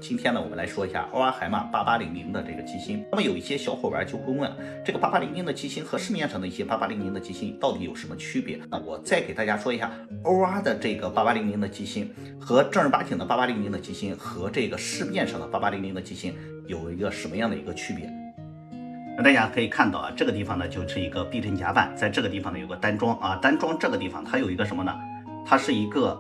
今天呢，我们来说一下欧阿海马8800的这个机芯。那么有一些小伙伴就会问，这个8800的机芯和市面上的一些8800的机芯到底有什么区别？那我再给大家说一下，欧阿的这个8800的机芯和正儿八经的8800的机芯和这个市面上的8800的机芯有一个什么样的一个区别？那大家可以看到啊，这个地方呢就是一个避震夹板，在这个地方呢有个单桩啊，单桩这个地方它有一个什么呢？它是一个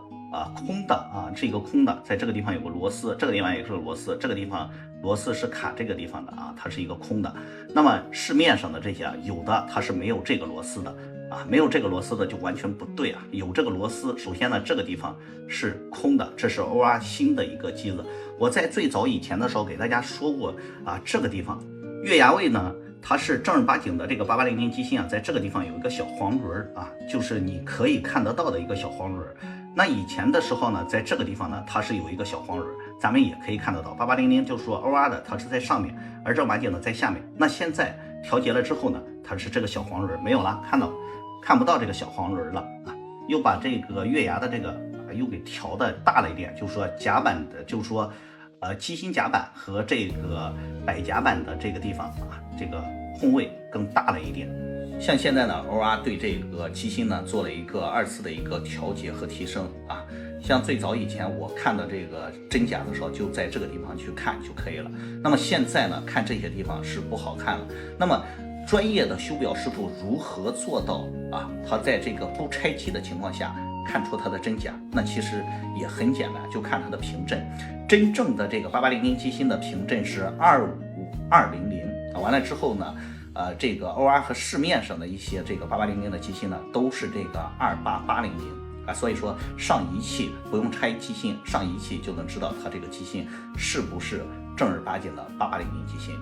空的啊，是一个空的，在这个地方有个螺丝，这个地方也是个螺丝，这个地方螺丝是卡这个地方的啊，它是一个空的。那么市面上的这些有的它是没有这个螺丝的啊，没有这个螺丝的就完全不对啊。有这个螺丝，首先呢这个地方是空的，这是欧阿新的一个机子。我在最早以前的时候给大家说过啊，这个地方月牙位呢。它是正儿八经的这个8800机芯啊，在这个地方有一个小黄轮啊，就是你可以看得到的一个小黄轮。那以前的时候呢，在这个地方呢，它是有一个小黄轮，咱们也可以看得到。8800就是说欧阿的它是在上面，而正儿八经的在下面。那现在调节了之后呢，它是这个小黄轮没有了，看不到这个小黄轮了啊，又把这个月牙的这个又给调的大了一点，就是说夹板的，就是说机芯夹板和这个摆夹板的这个地方啊，这个空位更大了一点。像现在呢，欧阿对这个机芯呢做了一个2次的一个调节和提升啊。像最早以前我看的这个真假的时候，就在这个地方去看就可以了。那么现在呢，看这些地方是不好看了。那么专业的修表师傅如何做到啊？他在这个不拆机的情况下看出它的真假？那其实也很简单，就看它的平震。真正的这个8800机芯的平震是25200啊。完了之后呢，这个欧阿和市面上的一些这个8800的机芯呢，都是这个28800啊。所以说上仪器不用拆机芯，上仪器就能知道它这个机芯是不是正儿八经的8800机芯。